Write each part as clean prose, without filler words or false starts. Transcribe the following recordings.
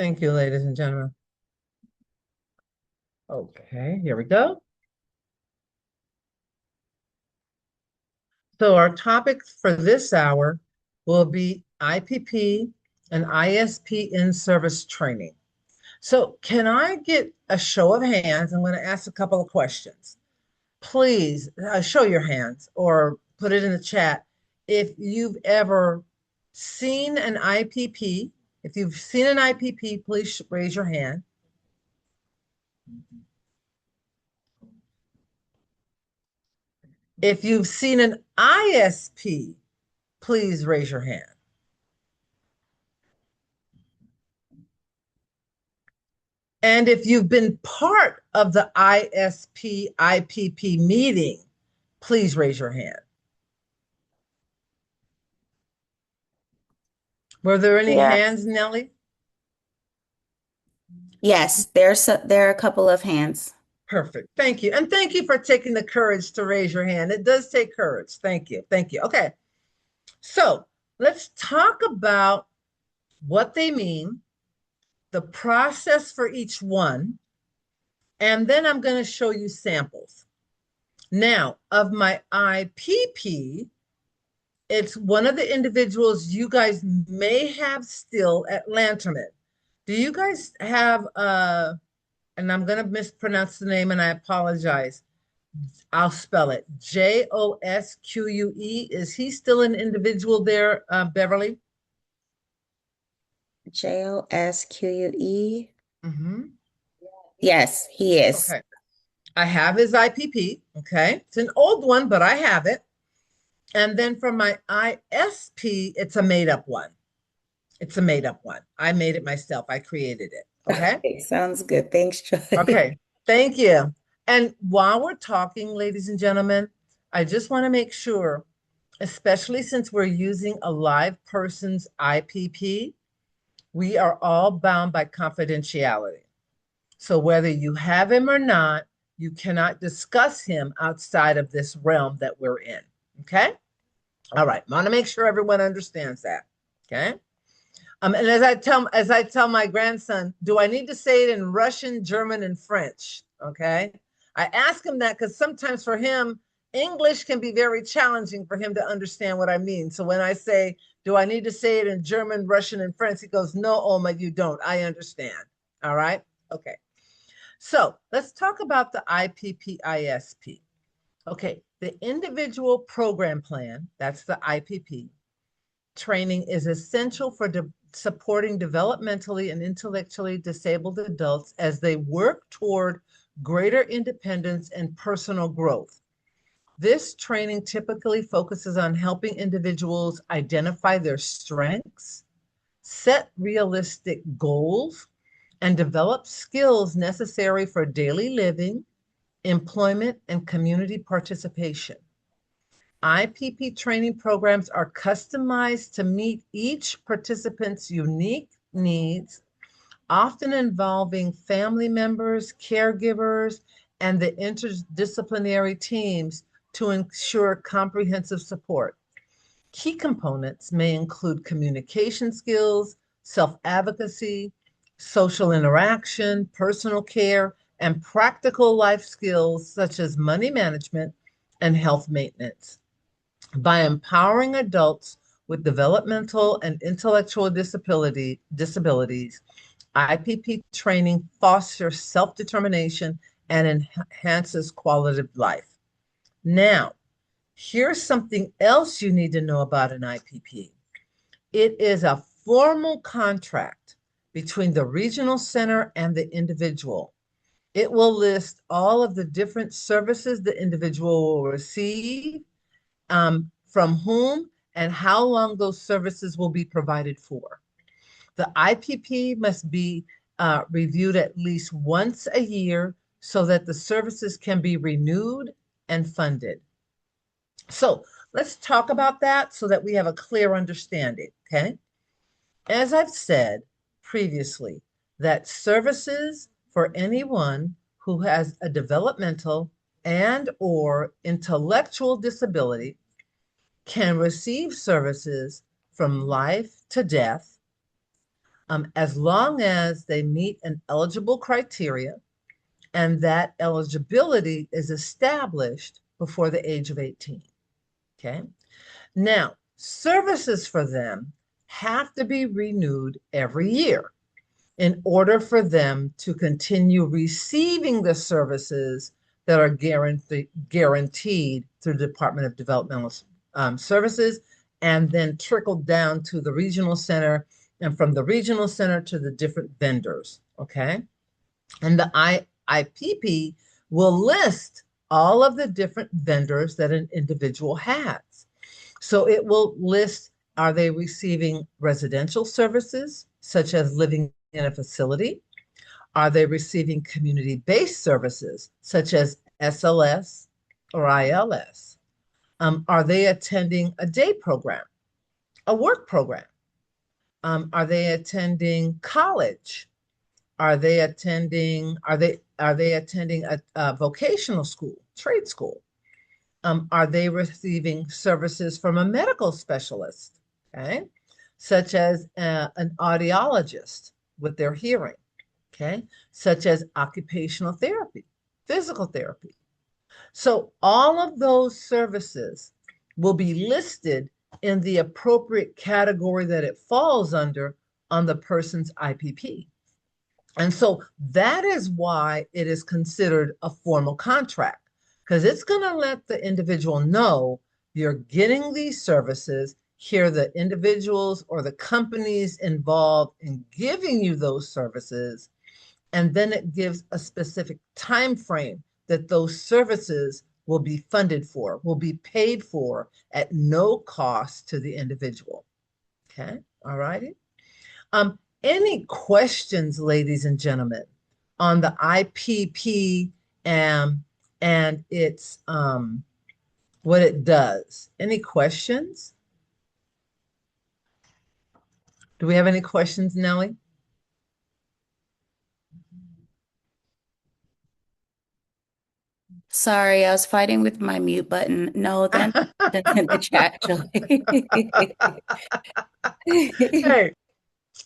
Thank you, ladies and gentlemen. Okay, here we go. So our topics for this hour will be IPP and ISP in service training. So can I get a show of hands? I'm going to ask a couple of questions. Please show your hands or put it in the chat if you've ever seen an IPP. If you've seen an IPP, please raise your hand. If you've seen an ISP, please raise your hand. And if you've been part of the ISP IPP meeting, please raise your hand. Were there any Yeah. hands, Nellie? Yes, there are a couple of hands. Perfect. Thank you. And thank you for taking the courage to raise your hand. It does take courage. Thank you. Thank you. Okay. So let's talk about what they mean, the process for each one, and then I'm going to show you samples. Now, of my IPP, it's one of the individuals you guys may have still at Lanterman. Do you guys have and I'm gonna mispronounce the name and I apologize. I'll spell it Josque. Is he still an individual there, Beverly? Josque. Mm-hmm. Yes, he is. Okay. I have his IPP. Okay. It's an old one, but I have it. And then for my ISP, it's a made up one. It's a made up one. I made it myself. I created it. Okay. Okay, sounds good. Thanks, Joy. Okay. Thank you. And while we're talking, ladies and gentlemen, I just want to make sure, especially since we're using a live person's IPP, we are all bound by confidentiality. So whether you have him or not, you cannot discuss him outside of this realm that we're in. Okay. All right. Want to make sure everyone understands that. Okay. And as I tell my grandson, do I need to say it in Russian, German, and French? Okay. I ask him that because sometimes for him, English can be very challenging for him to understand what I mean. So when I say, do I need to say it in German, Russian, and French? He goes, no, Oma, you don't. I understand. All right. Okay. So let's talk about the IPP ISP. Okay. The individual program plan, that's the IPP, training is essential for supporting developmentally and intellectually disabled adults as they work toward greater independence and personal growth. This training typically focuses on helping individuals identify their strengths, set realistic goals, and develop skills necessary for daily living, employment, and community participation. IPP training programs are customized to meet each participant's unique needs, often involving family members, caregivers, and the interdisciplinary teams to ensure comprehensive support. Key components may include communication skills, self-advocacy, social interaction, personal care, and practical life skills such as money management and health maintenance. By empowering adults with developmental and intellectual disabilities, IPP training fosters self-determination and enhances quality of life. Now, here's something else you need to know about an IPP. It is a formal contract between the regional center and the individual. It will list all of the different services the individual will receive, from whom, and how long those services will be provided for. The IPP must be reviewed at least once a year so that the services can be renewed and funded. So let's talk about that so that we have a clear understanding, okay? As I've said previously, that services for anyone who has a developmental and or intellectual disability can receive services from life to death, as long as they meet an eligible criteria and that eligibility is established before the age of 18. Okay. Now, services for them have to be renewed every year in order for them to continue receiving the services that are guaranteed through the Department of Developmental Services, and then trickle down to the regional center, and from the regional center to the different vendors, okay? And the IPP will list all of the different vendors that an individual has. So it will list, are they receiving residential services, such as living in a facility? Are they receiving community-based services, such as SLS or ILS? Are they attending a day program, a work program? Are they attending college? Are they attending a vocational school, trade school? Are they receiving services from a medical specialist, okay, such as an audiologist with their hearing, okay, such as occupational therapy, physical therapy? So all of those services will be listed in the appropriate category that it falls under on the person's IPP. And so that is why it is considered a formal contract, because it's going to let the individual know you're getting these services. Here are the individuals or the companies involved in giving you those services. And then it gives a specific time frame that those services will be funded for, will be paid for at no cost to the individual. Okay, all righty. Any questions, ladies and gentlemen, on the IPP and its what it does? Any questions? Do we have any questions, Nellie? Sorry, I was fighting with my mute button. No, then in the chat, Julie. Hey,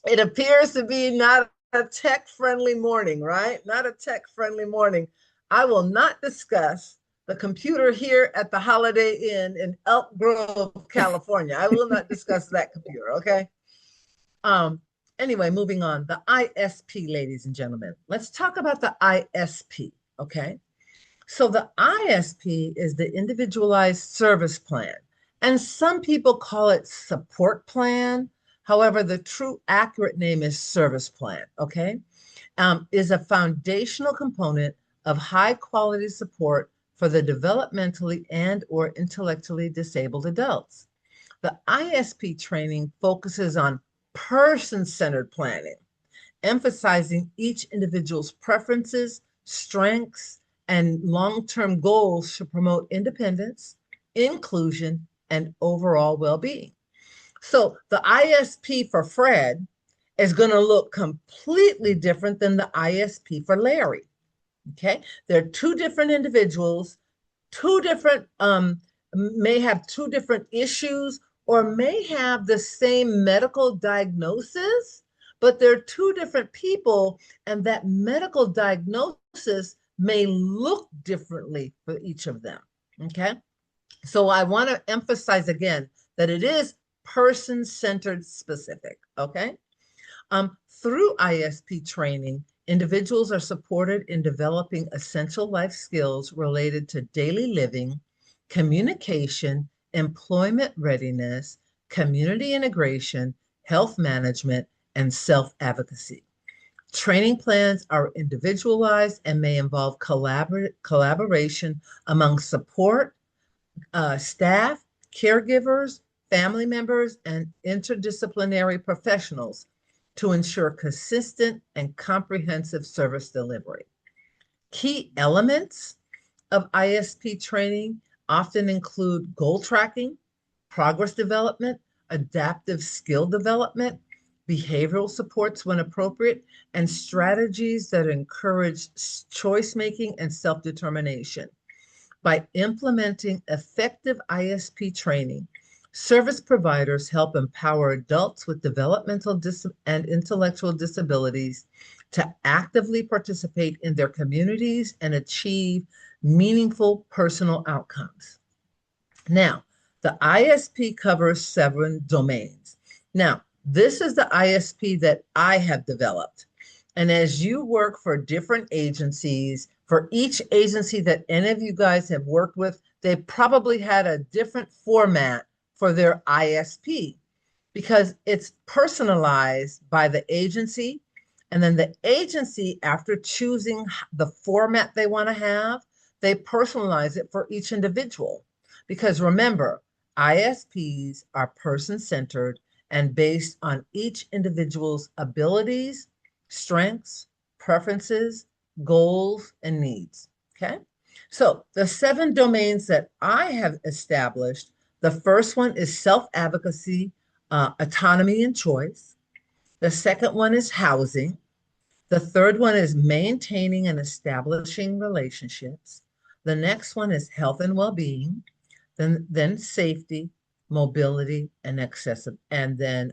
it appears to be not a tech-friendly morning, right? Not a tech-friendly morning. I will not discuss the computer here at the Holiday Inn in Elk Grove, California. I will not discuss that computer, okay? Anyway, moving on. The ISP, ladies and gentlemen. Let's talk about the ISP, okay? So the ISP is the individualized service plan, and some people call it support plan. However, the true accurate name is service plan, okay? Is a foundational component of high quality support for the developmentally and or intellectually disabled adults. The ISP training focuses on person-centered planning, emphasizing each individual's preferences, strengths, and long-term goals to promote independence, inclusion, and overall well-being. So the ISP for Fred is going to look completely different than the ISP for Larry. Okay, they're two different individuals, two different may have two different issues or may have the same medical diagnosis, but they're two different people, and that medical diagnosis may look differently for each of them. Okay, so I want to emphasize again that it is person-centered specific. Okay, through ISP training, individuals are supported in developing essential life skills related to daily living, communication, employment readiness, community integration, health management, and self-advocacy. Training plans are individualized and may involve collaboration among support, staff, caregivers, family members, and interdisciplinary professionals to ensure consistent and comprehensive service delivery. Key elements of ISP training often include goal tracking, progress development, adaptive skill development, behavioral supports when appropriate, and strategies that encourage choice making and self-determination. By implementing effective ISP training, Service providers help empower adults with developmental and intellectual disabilities to actively participate in their communities and achieve meaningful personal outcomes. Now, the ISP covers 7 domains. Now, this is the ISP that I have developed. And as you work for different agencies, for each agency that any of you guys have worked with, they probably had a different format for their ISP because it's personalized by the agency. And then the agency, after choosing the format they want to have, they personalize it for each individual. Because remember, ISPs are person centered and based on each individual's abilities, strengths, preferences, goals, and needs. Okay. So the 7 domains that I have established, the first one is self advocacy, autonomy, and choice. The second one is housing. The third one is maintaining and establishing relationships. The next one is health and well being. Then safety, mobility, and accessibility. And then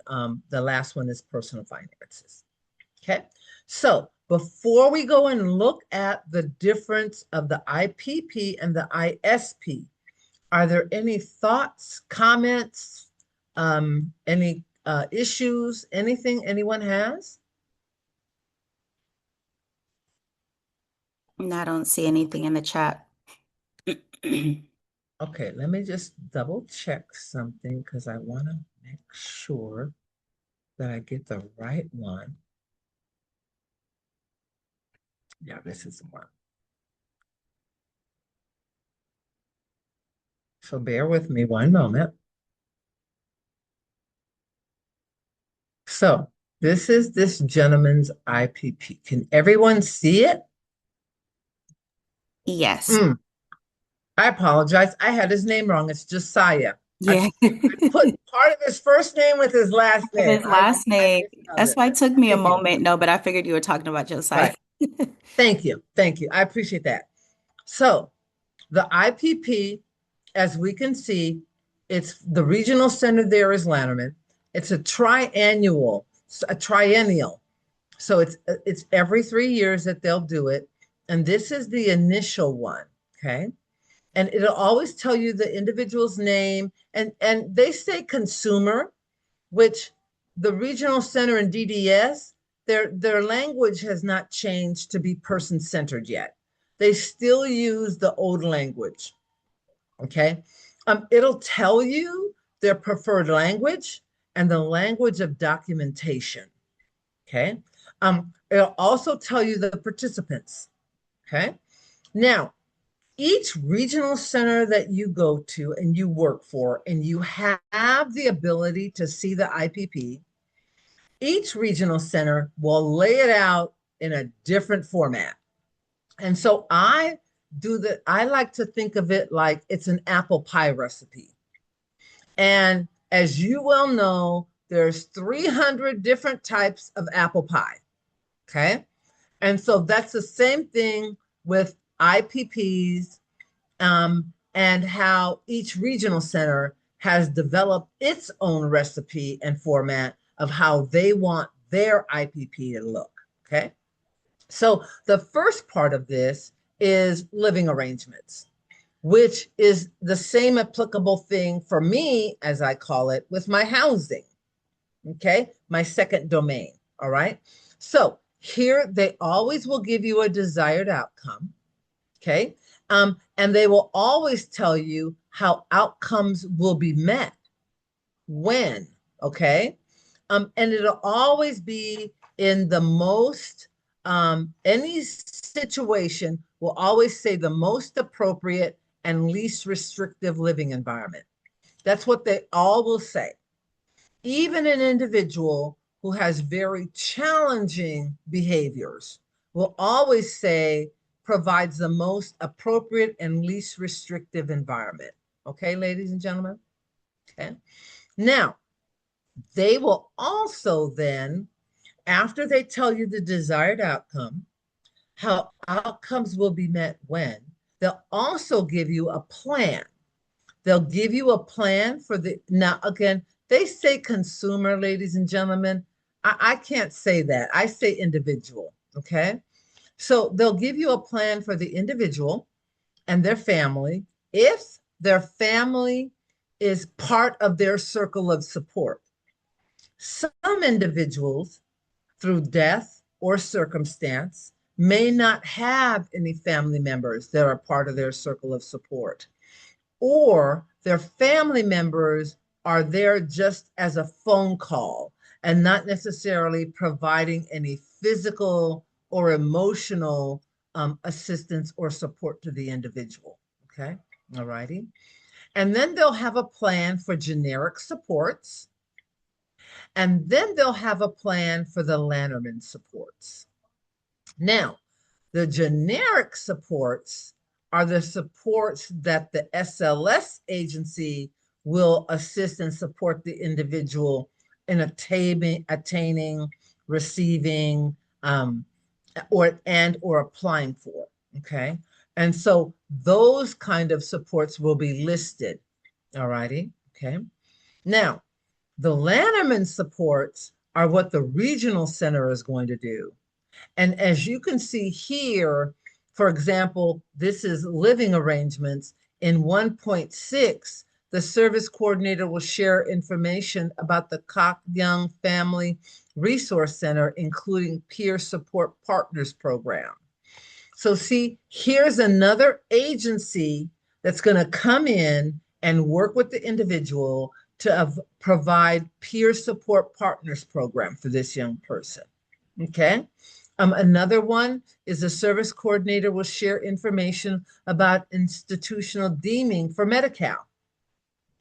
the last one is personal finances. Okay. So before we go and look at the difference of the IPP and the ISP, are there any thoughts, comments, any issues, anything anyone has? And I don't see anything in the chat. Okay, let me just double check something because I want to make sure that I get the right one. Yeah, this is the one. So bear with me one moment. So this is this gentleman's IPP. Can everyone see it? Yes. Mm, I apologize. I had his name wrong. It's Josiah. Yeah. I put part of his first name with his last Of name. his last I name. misspelled That's it. why it took me a Thank you. moment. No, but I figured you were talking about Josiah. Right. Thank you. Thank you. I appreciate that. So the IPP, as we can see, it's the regional center there is Lanterman. It's a triennial. So it's every 3 years that they'll do it. And this is the initial one. Okay. And it'll always tell you the individual's name. And they say consumer, which the regional center and DDS, their language has not changed to be person-centered yet. They still use the old language. Okay. It'll tell you their preferred language and the language of documentation. Okay. It'll also tell you the participants. Okay. Now, each regional center that you go to and you work for, and you have the ability to see the IPP, each regional center will lay it out in a different format. And so I like to think of it like it's an apple pie recipe. And as you well know, there's 300 different types of apple pie. Okay. And so that's the same thing with IPPs, and how each regional center has developed its own recipe and format of how they want their IPP to look. Okay. So the first part of this is living arrangements, which is the same applicable thing for me, as I call it, with my housing. Okay. My second domain. All right. So here they always will give you a desired outcome. Okay. And they will always tell you how outcomes will be met when. Okay. And it'll always be in the most, any situation will always say the most appropriate and least restrictive living environment. That's what they all will say. Even an individual who has very challenging behaviors will always say provides the most appropriate and least restrictive environment. Okay, ladies and gentlemen? Okay. Now, they will also then, after they tell you the desired outcome, how outcomes will be met when, they'll also give you a plan. They'll give you a plan for now again, they say consumer, ladies and gentlemen. I can't say that. I say individual, okay? So they'll give you a plan for the individual and their family if their family is part of their circle of support. Some individuals, through death or circumstance, may not have any family members that are part of their circle of support, or their family members are there just as a phone call and not necessarily providing any physical or emotional assistance or support to the individual. Okay, all righty. And then they'll have a plan for generic supports. And then they'll have a plan for the Lanterman supports. Now, the generic supports are the supports that the SLS agency will assist and support the individual in attaining, receiving, or applying for. Okay, and so those kind of supports will be listed. All righty. Okay. Now, the Lanterman supports are what the regional center is going to do. And as you can see here, for example, this is living arrangements. In 1.6, the service coordinator will share information about the Cock Young Family Resource Center, including Peer Support Partners Program. So see, here's another agency that's going to come in and work with the individual to provide peer support partners program for this young person. Okay. Another one is a service coordinator will share information about institutional deeming for Medi-Cal.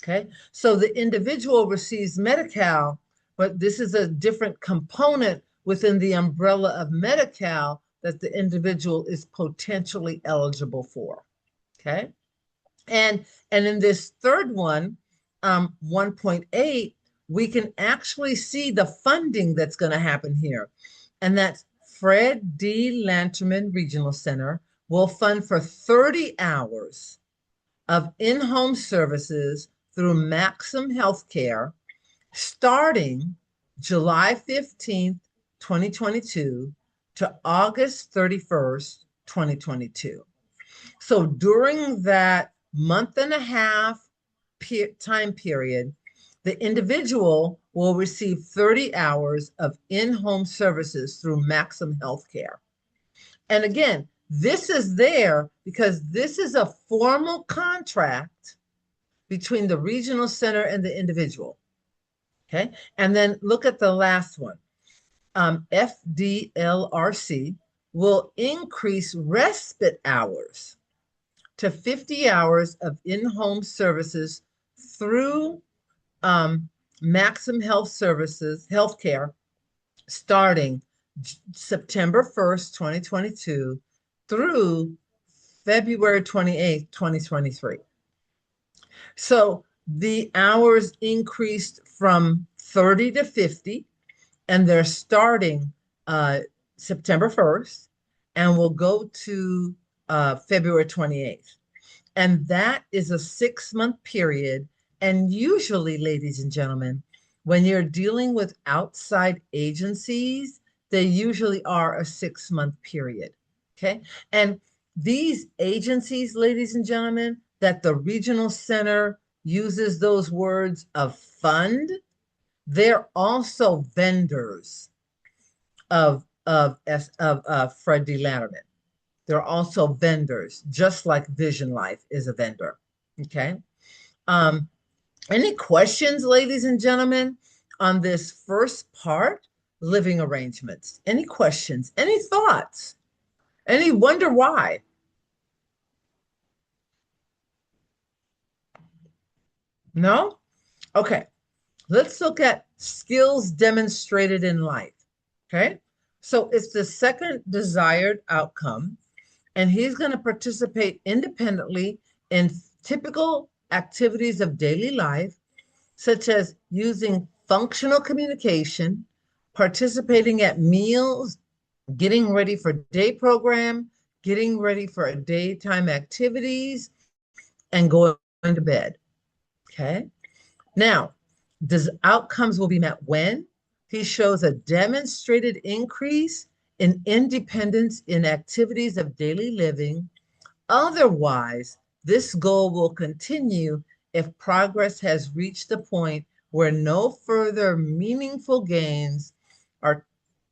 Okay. So the individual receives Medi-Cal, but this is a different component within the umbrella of Medi-Cal that the individual is potentially eligible for. Okay. And in this third one, 1.8, we can actually see the funding that's going to happen here. And that's Fred D. Lanterman Regional Center will fund for 30 hours of in-home services through Maxim Healthcare starting July 15th, 2022 to August 31st, 2022. So during that month and a half time period, the individual will receive 30 hours of in-home services through Maxim Healthcare. And again, this is there because this is a formal contract between the regional center and the individual. Okay. And then look at the last one. FDLRC will increase respite hours to 50 hours of in-home services through Maxim Health Services, Healthcare, starting September 1st, 2022 through February 28th, 2023. So the hours increased from 30 to 50, and they're starting September 1st and will go to February 28th. And that is a 6-month period. And usually, ladies and gentlemen, when you're dealing with outside agencies, they usually are a 6-month period. Okay. And these agencies, ladies and gentlemen, that the regional center uses those words of fund, they're also vendors of Fred D. Lanterman. They're also vendors, just like Vision Life is a vendor. Okay. Any questions, ladies and gentlemen, on this first part, living arrangements? Any questions? Any thoughts? Any wonder why? No? Okay. Let's look at skills demonstrated in life. Okay. So it's the second desired outcome, and he's going to participate independently in typical activities of daily life, such as using functional communication, participating at meals, getting ready for day program, getting ready for daytime activities, and going to bed. Okay. Now, does outcomes will be met when he shows a demonstrated increase in independence in activities of daily living. Otherwise, this goal will continue if progress has reached the point where no further meaningful gains are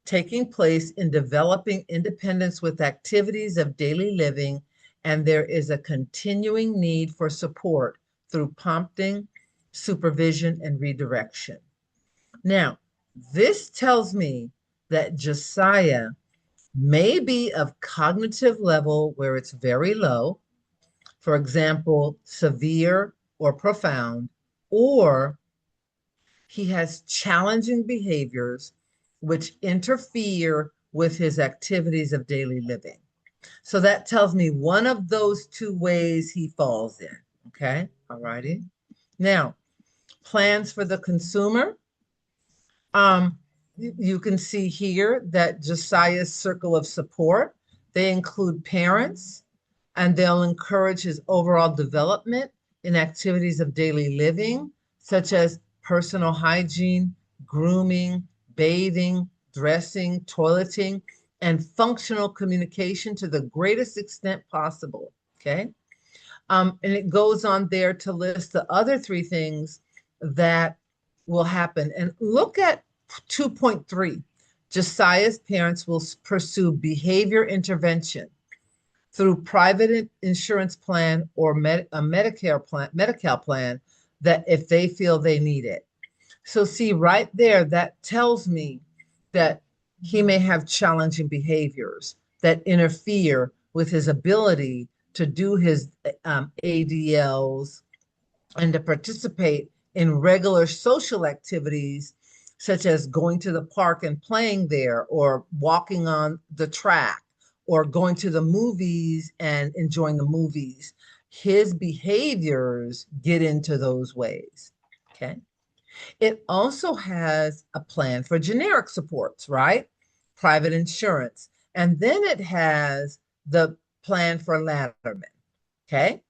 taking place in developing independence with activities of daily living, and there is a continuing need for support through prompting, supervision, and redirection. Now, this tells me that Josiah may be of cognitive level where it's very low, for example, severe or profound, or he has challenging behaviors which interfere with his activities of daily living. So that tells me one of those two ways he falls in. Okay, all righty. Now, plans for the consumer. Um, you can see here that Josiah's circle of support, they include parents, and they'll encourage his overall development in activities of daily living, such as personal hygiene, grooming, bathing, dressing, toileting, and functional communication to the greatest extent possible. Okay. And it goes on there to list the other three things that will happen. And look at 2.3. Josiah's parents will pursue behavior intervention through private insurance plan or a Medicare plan, Medi-Cal plan that if they feel they need it. So see right there, that tells me that he may have challenging behaviors that interfere with his ability to do his ADLs and to participate in regular social activities, such as going to the park and playing there, or walking on the track, or going to the movies and enjoying the movies. His behaviors get into those ways. Okay. It also has a plan for generic supports, right? Private insurance. And then it has the plan for Latterman. Okay.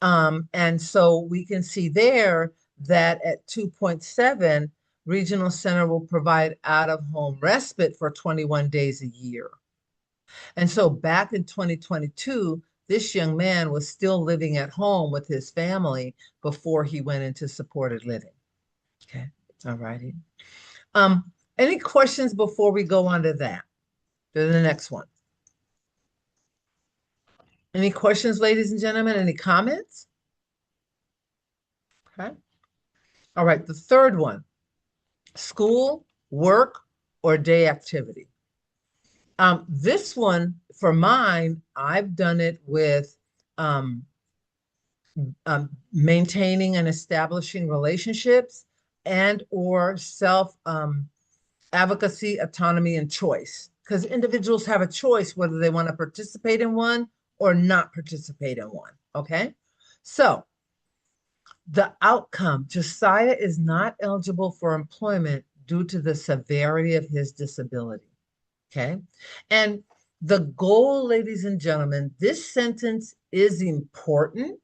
And so we can see there that at 2.7, Regional Center will provide out of home respite for 21 days a year. And so back in 2022, this young man was still living at home with his family before he went into supported living. Okay. All righty. Any questions before we go on to that? To the next one. Any questions, ladies and gentlemen? Any comments? Okay. All right. The third one, school, work, or day activity. This one, for mine, I've done it with um, maintaining and establishing relationships and or self advocacy, autonomy, and choice. Because individuals have a choice whether they want to participate in one or not participate in one. Okay. So the outcome, Josiah is not eligible for employment due to the severity of his disability. Okay. And the goal, ladies and gentlemen, this sentence is important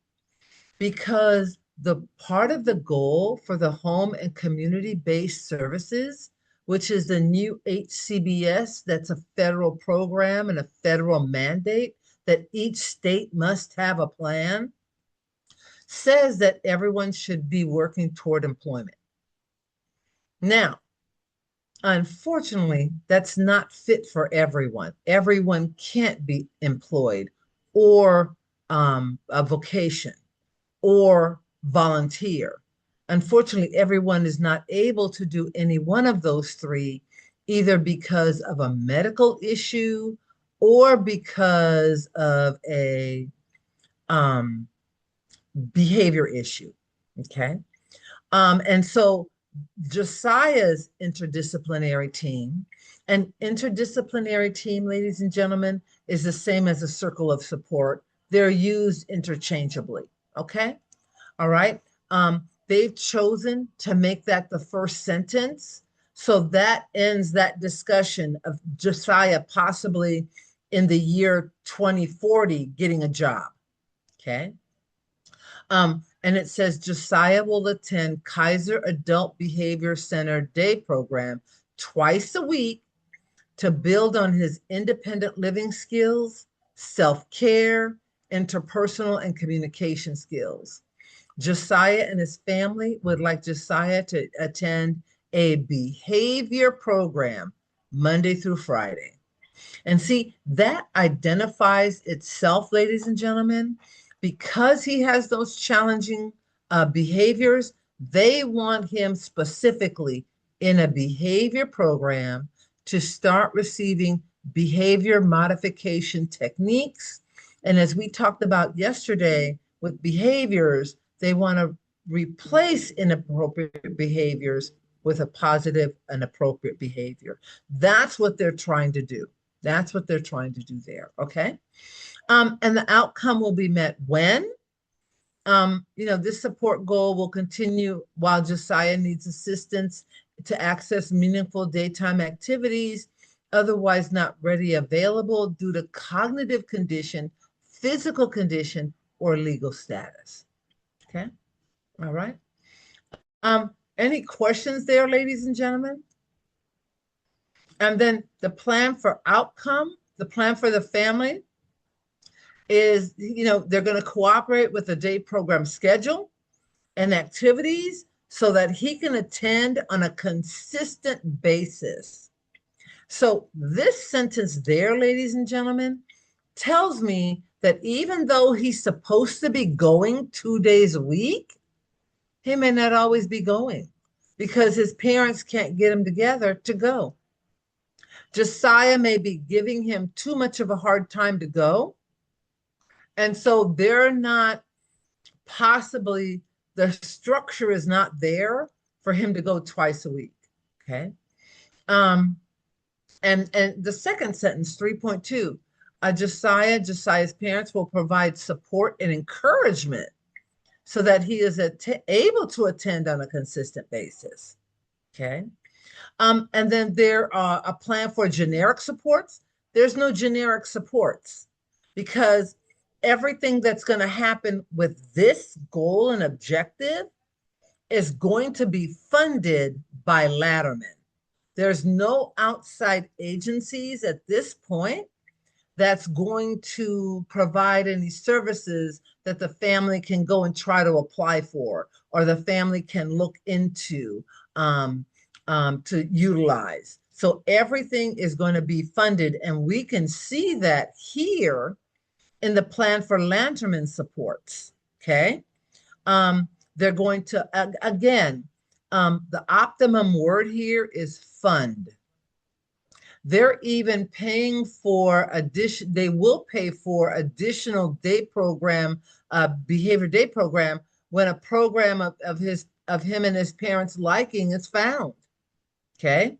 because the part of the goal for the home and community-based services, which is the new HCBS, that's a federal program and a federal mandate that each state must have a plan, says that everyone should be working toward employment. Now, unfortunately, that's not fit for everyone. Everyone can't be employed or a vocation or volunteer. Unfortunately, everyone is not able to do any one of those three, either because of a medical issue or because of a behavior issue. Okay. And so Josiah's interdisciplinary team, an interdisciplinary team, ladies and gentlemen, is the same as a circle of support. They're used interchangeably. Okay. All right. They've chosen to make that the first sentence. So that ends that discussion of Josiah possibly in the year 2040 getting a job. Okay. And it says Josiah will attend Kaiser Adult Behavior Center Day Program twice a week to build on his independent living skills, self-care, interpersonal, and communication skills. Josiah and his family would like Josiah to attend a behavior program Monday through Friday. And see, that identifies itself, ladies and gentlemen, because he has those challenging behaviors. They want him specifically in a behavior program to start receiving behavior modification techniques. And as we talked about yesterday with behaviors, they want to replace inappropriate behaviors with a positive and appropriate behavior. That's what they're trying to do. That's what they're trying to do there. Okay. And the outcome will be met when, this support goal will continue while Josiah needs assistance to access meaningful daytime activities, otherwise not ready available due to cognitive condition, physical condition, or legal status. Okay. All right. Any questions there, ladies and gentlemen? And then the plan for outcome, the plan for the family is, they're going to cooperate with the day program schedule and activities so that he can attend on a consistent basis. So this sentence there, ladies and gentlemen, tells me that even though he's supposed to be going 2 days a week, he may not always be going because his parents can't get him together to go. Josiah may be giving him too much of a hard time to go. And so they're not possibly, the structure is not there for him to go twice a week. Okay. And the second sentence, 3.2, Josiah's parents will provide support and encouragement so that he is able to attend on a consistent basis. Okay. And then there are a plan for generic supports. There's no generic supports because everything that's going to happen with this goal and objective is going to be funded by Latterman. There's no outside agencies at this point that's going to provide any services that the family can go and try to apply for, or the family can look into to utilize. So everything is going to be funded, and we can see that here in the plan for Lanterman supports. Okay. They're going to, again, the optimum word here is fund. They're even paying for they will pay for additional day program, behavior day program, when a program of him and his parents' liking is found. Okay.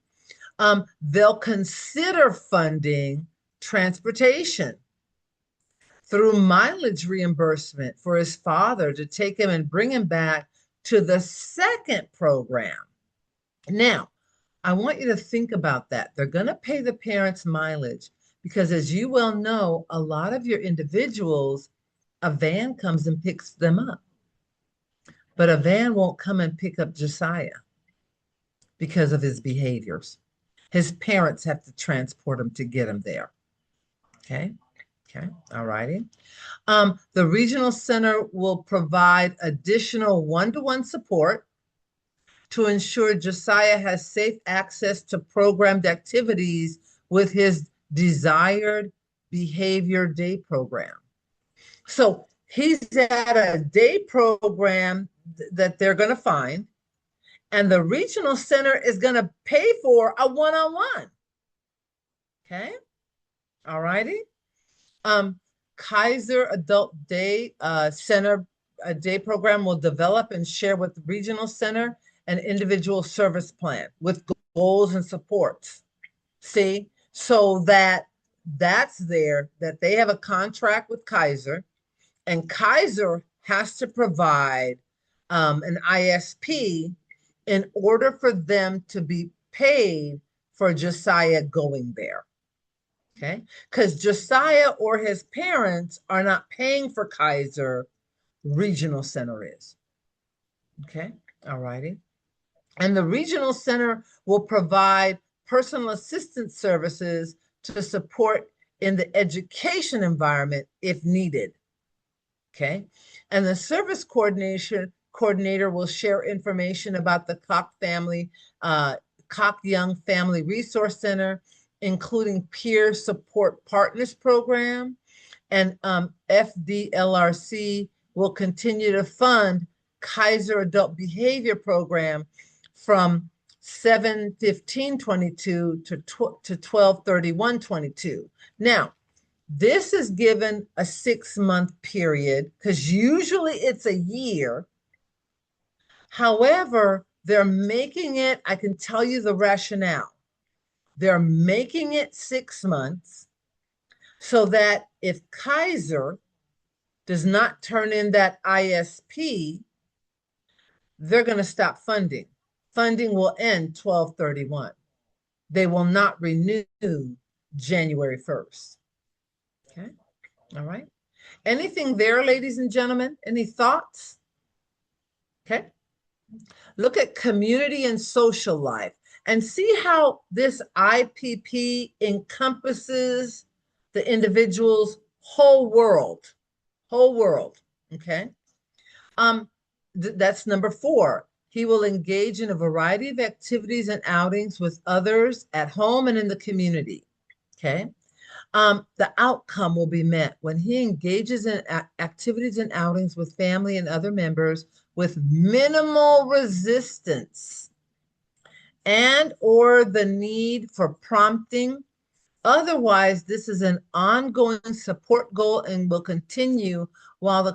They'll consider funding transportation through mileage reimbursement for his father to take him and bring him back to the second program. Now, I want you to think about that. They're going to pay the parents mileage because, as you well know, a lot of your individuals, a van comes and picks them up. But a van won't come and pick up Josiah because of his behaviors. His parents have to transport him to get him there. Okay. Okay. All righty. The regional center will provide additional one-to-one support to ensure Josiah has safe access to programmed activities with his desired behavior day program. So he's at a day program that they're going to find, and the regional center is going to pay for a one-on-one. Okay. All righty. Kaiser Adult Day Center Day Program will develop and share with the regional center an individual service plan with goals and supports. See, so that's there, that they have a contract with Kaiser, and Kaiser has to provide an ISP in order for them to be paid for Josiah going there. Okay, because Josiah or his parents are not paying for Kaiser regional center is. Okay, all righty. And the regional center will provide personal assistance services to support in the education environment if needed. Okay, and the service coordinator will share information about the Koch Young Family Resource Center, including peer support partners program, and FDLRC will continue to fund Kaiser Adult Behavior Program from 7/15/22 to 12/31/22. Now, this is given a 6-month period because usually it's a year. However, they're making it, I can tell you the rationale. They're making it 6 months so that if Kaiser does not turn in that ISP, they're going to stop funding. Funding will end 12/31. They will not renew January 1st. Okay. All right. Anything there, ladies and gentlemen? Any thoughts? Okay. Look at community and social life and see how this IPP encompasses the individual's whole world. Whole world. Okay. That's number 4. He will engage in a variety of activities and outings with others at home and in the community. Okay. The outcome will be met when he engages in activities and outings with family and other members with minimal resistance and or the need for prompting. Otherwise, this is an ongoing support goal and will continue while the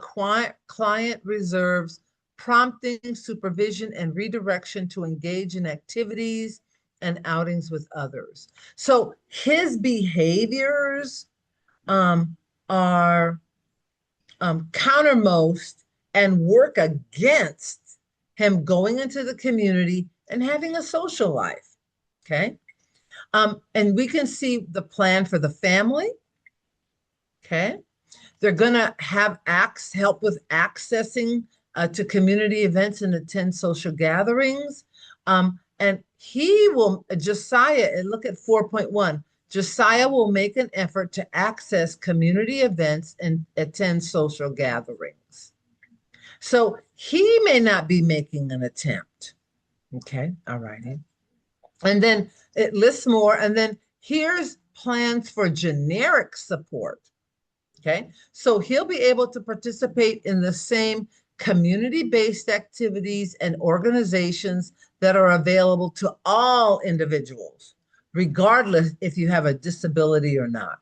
client reserves prompting, supervision, and redirection to engage in activities and outings with others. So his behaviors are countermost and work against him going into the community and having a social life. Okay. And we can see the plan for the family. Okay. They're going to have help with accessing to community events and attend social gatherings. And he will, Josiah, and look at 4.1, Josiah will make an effort to access community events and attend social gatherings. So he may not be making an attempt. Okay, all righty. And then it lists more, and then here's plans for generic support. Okay, so he'll be able to participate in the same community-based activities and organizations that are available to all individuals, regardless if you have a disability or not.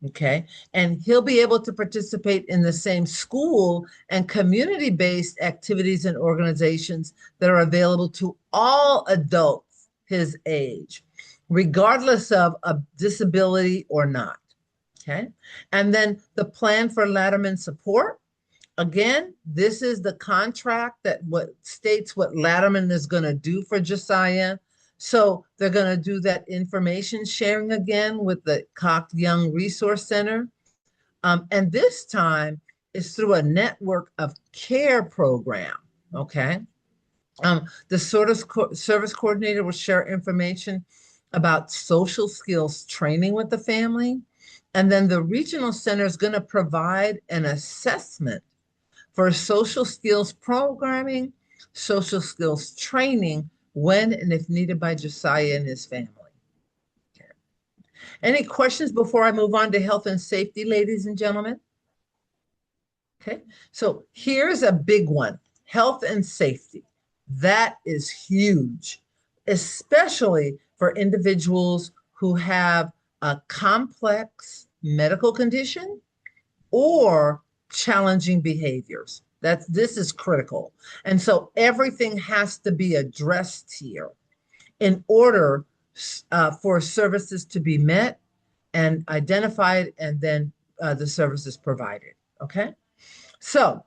Okay, and he'll be able to participate in the same school and community-based activities and organizations that are available to all adults his age, regardless of a disability or not. Okay, and then the plan for Latterman support. Again, this is the contract that states what Latterman is going to do for Josiah. So they're going to do that information sharing again with the Koch Young Resource Center. And this time is through a network of care program. Okay. The service coordinator will share information about social skills training with the family. And then the regional center is going to provide an assessment for social skills programming, social skills training, when and if needed by Josiah and his family. Okay. Any questions before I move on to health and safety, ladies and gentlemen? Okay, so here's a big one, health and safety. That is huge, especially for individuals who have a complex medical condition or challenging behaviors. This is critical. And so everything has to be addressed here in order for services to be met and identified, and then the services provided. Okay. So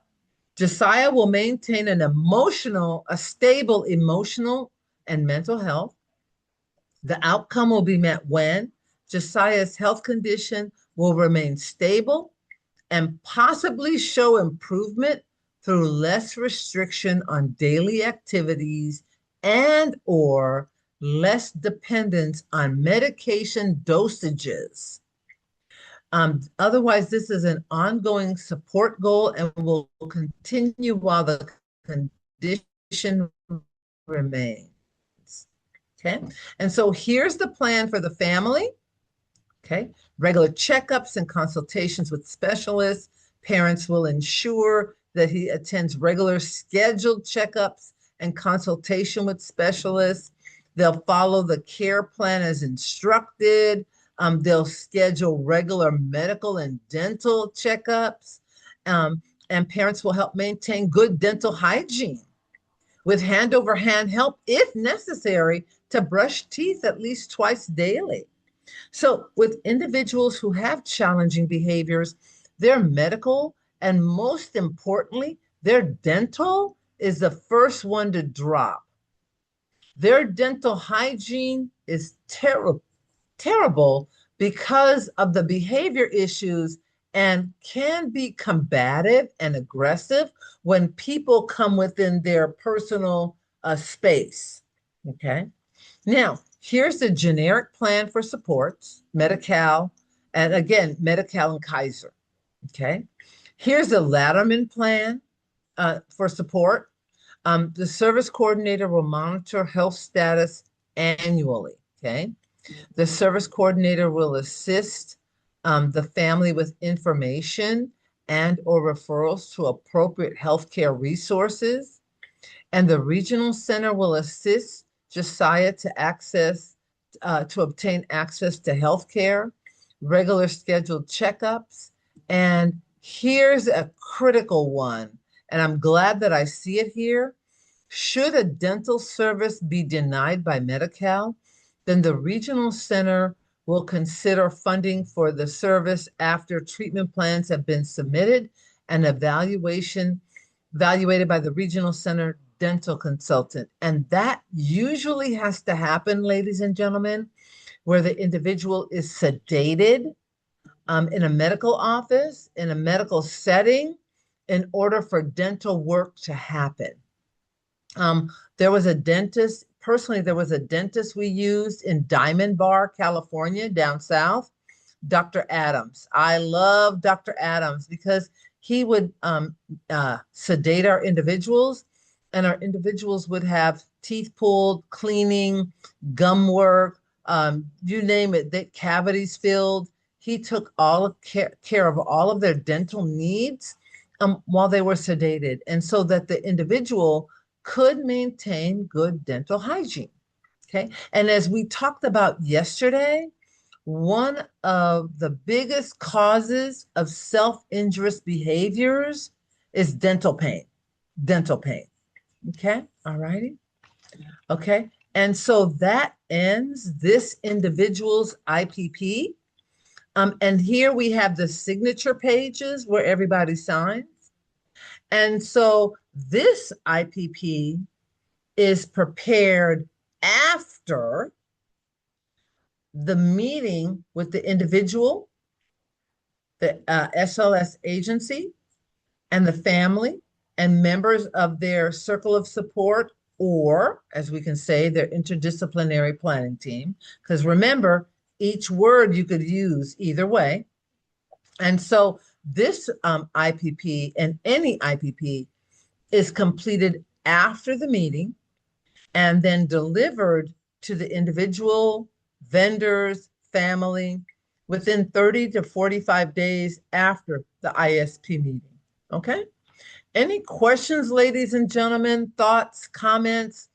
Josiah will maintain a stable emotional and mental health. The outcome will be met when Josiah's health condition will remain stable and possibly show improvement through less restriction on daily activities and or less dependence on medication dosages. Otherwise, this is an ongoing support goal and will continue while the condition remains. Okay. And so here's the plan for the family. Okay. Regular checkups and consultations with specialists. Parents will ensure that he attends regular scheduled checkups and consultation with specialists. They'll follow the care plan as instructed. They'll schedule regular medical and dental checkups. And parents will help maintain good dental hygiene with hand over hand help, if necessary, to brush teeth at least twice daily. So, with individuals who have challenging behaviors, their medical and most importantly, their dental is the first one to drop. Their dental hygiene is terrible because of the behavior issues and can be combative and aggressive when people come within their personal space. Okay. Now, here's the generic plan for supports, Medi-Cal, and again, Medi-Cal and Kaiser. Okay. Here's the Latterman plan for support. The service coordinator will monitor health status annually. Okay. The service coordinator will assist the family with information and or referrals to appropriate healthcare resources. And the regional center will assist Josiah to obtain access to healthcare, regular scheduled checkups. And here's a critical one, and I'm glad that I see it here. Should a dental service be denied by Medi-Cal, then the regional center will consider funding for the service after treatment plans have been submitted and evaluated by the regional center dental consultant. And that usually has to happen, ladies and gentlemen, where the individual is sedated in a medical office, in a medical setting, in order for dental work to happen. There was a dentist, personally, there was a dentist we used in Diamond Bar, California, down south, Dr. Adams. I love Dr. Adams because he would sedate our individuals, and our individuals would have teeth pulled, cleaning, gum work, you name it, the cavities filled. He took care of all of their dental needs while they were sedated, and so that the individual could maintain good dental hygiene. Okay. And as we talked about yesterday, one of the biggest causes of self-injurious behaviors is dental pain. Dental pain. Okay. All righty. Okay. And so that ends this individual's IPP. And here we have the signature pages where everybody signs. And so this IPP is prepared after the meeting with the individual, the SLS agency, and the family and members of their circle of support, or as we can say, their interdisciplinary planning team. Because remember, each word you could use either way. And so this IPP and any IPP is completed after the meeting and then delivered to the individual, vendors, family within 30 to 45 days after the ISP meeting. Okay? Any questions, ladies and gentlemen, thoughts, comments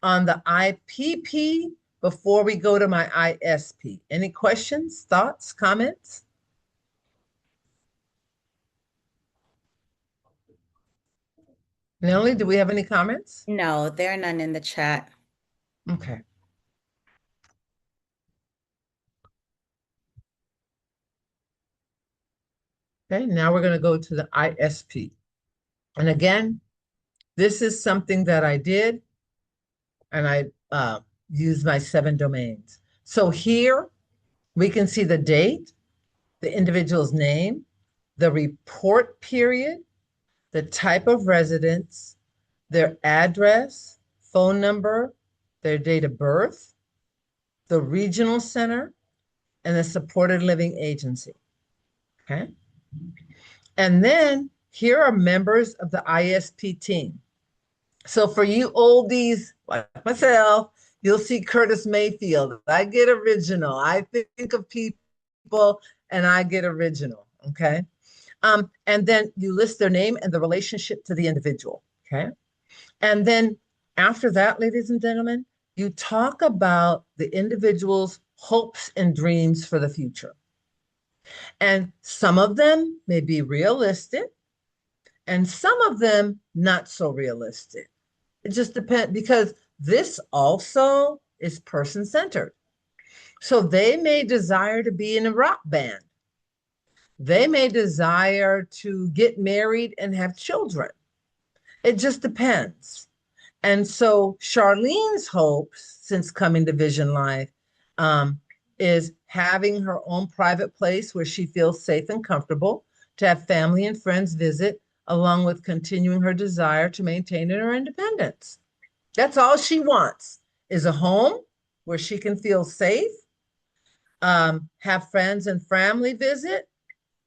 on the IPP before we go to my ISP? Any questions, thoughts, comments? Nellie, do we have any comments? No, there are none in the chat. Okay. Okay, now we're going to go to the ISP. And again, this is something that I did, and I used my 7 domains. So here we can see the date, the individual's name, the report period, the type of residence, their address, phone number, their date of birth, the regional center, and the supported living agency. Okay. And then here are members of the ISP team. So for you oldies like myself, you'll see Curtis Mayfield. I get original. I think of people and I get original. Okay. And then you list their name and the relationship to the individual. Okay. And then after that, ladies and gentlemen, you talk about the individual's hopes and dreams for the future. And some of them may be realistic and some of them not so realistic. It just depends because this also is person centered. So they may desire to be in a rock band. They may desire to get married and have children. It just depends. And so Charlene's hopes since coming to Vision Life is having her own private place where she feels safe and comfortable, to have family and friends visit, along with continuing her desire to maintain her independence. That's all she wants is a home where she can feel safe, have friends and family visit,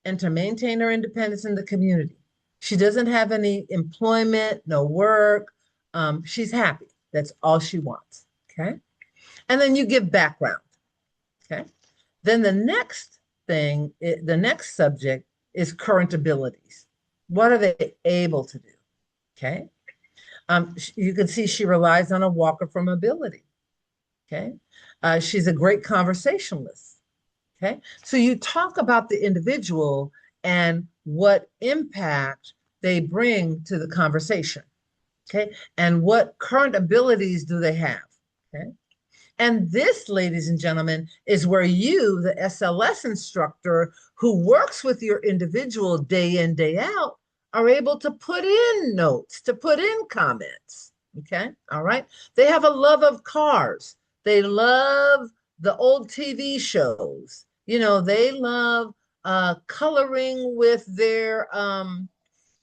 and to maintain her independence in the community. She doesn't have any employment, no work. She's happy. That's all she wants. Okay. And then you give background. Okay. Then the next thing, the next subject is current abilities. What are they able to do? Okay. You can see she relies on a walker for mobility. Okay. She's a great conversationalist. Okay. So you talk about the individual and what impact they bring to the conversation. Okay. And what current abilities do they have? Okay. And this, ladies and gentlemen, is where you, the SLS instructor who works with your individual day in, day out, are able to put in notes, to put in comments. Okay. All right. They have a love of cars. They love the old TV shows. You know, they love coloring with their,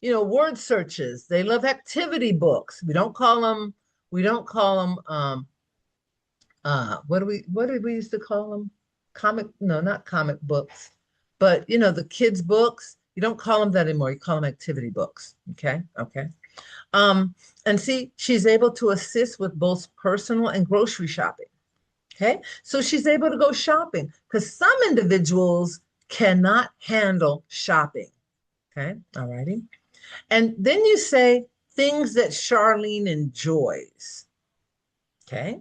word searches. They love activity books. We don't call them, what did we used to call them? No, not comic books, but the kids' books. You don't call them that anymore. You call them activity books. Okay. Okay. And see, she's able to assist with both personal and grocery shopping. Okay. So she's able to go shopping because some individuals cannot handle shopping. Okay. All righty. And then you say things that Charlene enjoys. Okay.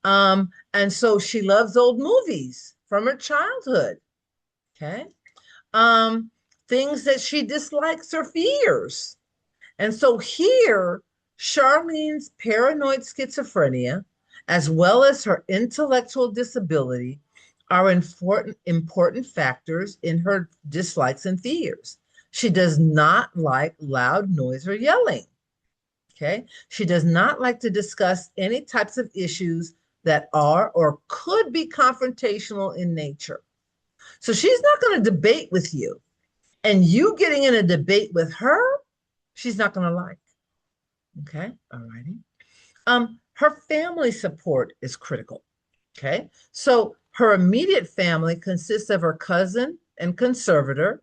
And so she loves old movies from her childhood. Okay. Things that she dislikes or fears. And so here, Charlene's paranoid schizophrenia, as well as her intellectual disability, are important factors in her dislikes and fears. She does not like loud noise or yelling. Okay. She does not like to discuss any types of issues that are or could be confrontational in nature. So she's not going to debate with you. And you getting in a debate with her, she's not going to like. Okay. All righty. Her family support is critical. Okay. So her immediate family consists of her cousin and conservator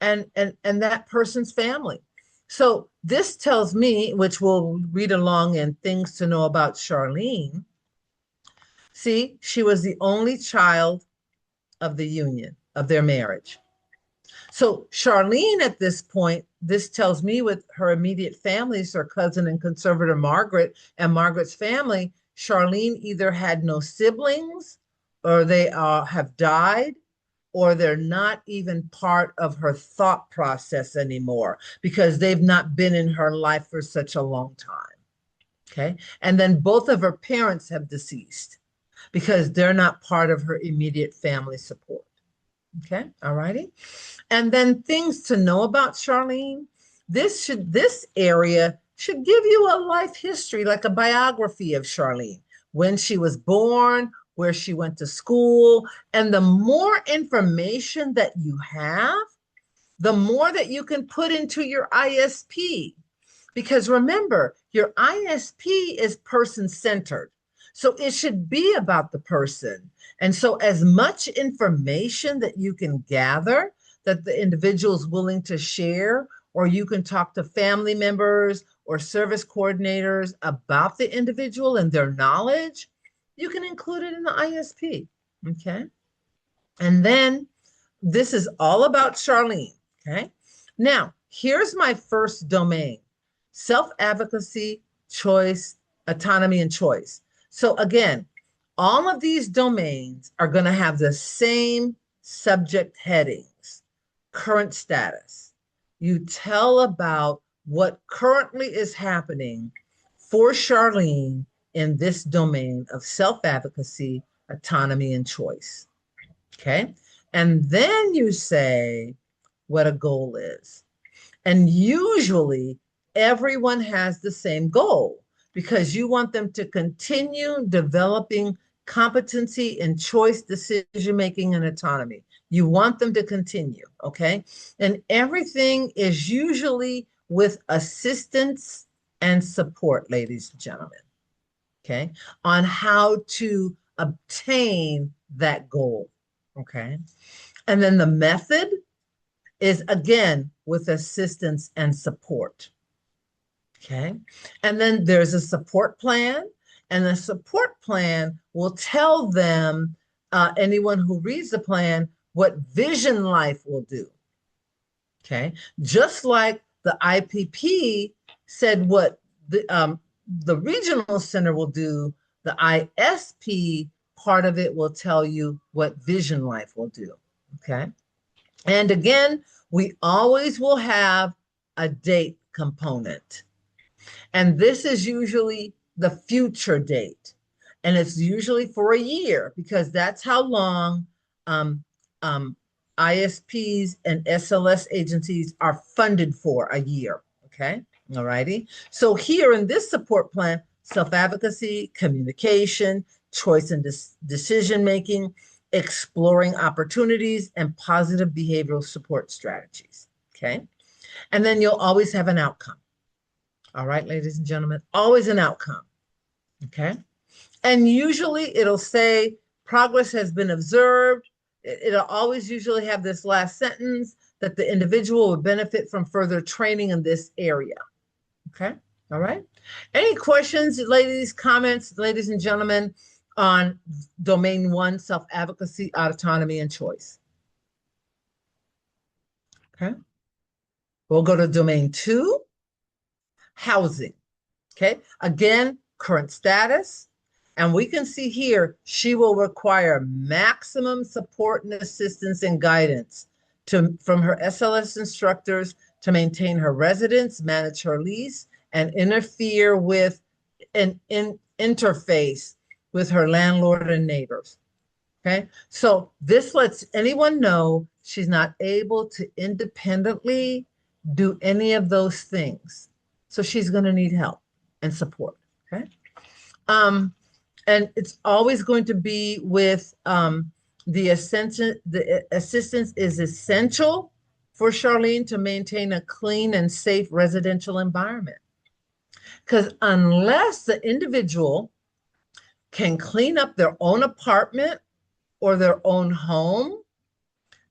and that person's family. So this tells me, which we'll read along in Things to Know About Charlene. See, she was the only child of the union, of their marriage. So Charlene at this point, this tells me with her immediate families, her cousin and conservator Margaret and Margaret's family, Charlene either had no siblings or they have died or they're not even part of her thought process anymore because they've not been in her life for such a long time. Okay. And then both of her parents have deceased because they're not part of her immediate family support. Okay. All righty. And then things to know about Charlene. This area should give you a life history, like a biography of Charlene, when she was born, where she went to school. And the more information that you have, the more that you can put into your ISP. Because remember, your ISP is person-centered. So it should be about the person. And so as much information that you can gather that the individual is willing to share, or you can talk to family members or service coordinators about the individual and their knowledge, you can include it in the ISP. Okay. And then this is all about Charlene. Okay. Now, here's my first domain: self-advocacy, choice, autonomy, and choice. So again, all of these domains are going to have the same subject headings: current status. You tell about what currently is happening for Charlene in this domain of self-advocacy, autonomy, and choice. Okay. And then you say what a goal is. And usually everyone has the same goal because you want them to continue developing competency in choice, decision making, and autonomy. You want them to continue, okay? And everything is usually with assistance and support, ladies and gentlemen, okay, on how to obtain that goal, okay? And then the method is again with assistance and support. Okay. And then there's a support plan, and the support plan will tell them, anyone who reads the plan, what Vision Life will do. Okay. Just like the IPP said what the regional center will do, the ISP part of it will tell you what Vision Life will do. Okay. And again, we always will have a date component. And this is usually the future date. And it's usually for a year because that's how long ISPs and SLS agencies are funded for, a year. Okay. All righty. So here in this support plan, self-advocacy, communication, choice and decision-making, exploring opportunities, and positive behavioral support strategies. Okay. And then you'll always have an outcome. All right, ladies and gentlemen, always an outcome. Okay. And usually it'll say progress has been observed. It'll always usually have this last sentence that the individual will benefit from further training in this area. Okay. All right. Any questions, ladies, comments, ladies and gentlemen, on domain 1, self-advocacy, autonomy, and choice? Okay. We'll go to domain 2, housing. Okay. Again, current status. And we can see here, she will require maximum support and assistance and guidance from her SLS instructors to maintain her residence, manage her lease, and interfere with and interface with her landlord and neighbors. Okay. So this lets anyone know she's not able to independently do any of those things. So she's going to need help and support. Okay. And it's always going to be with the assistance is essential for Charlene to maintain a clean and safe residential environment. Because unless the individual can clean up their own apartment or their own home,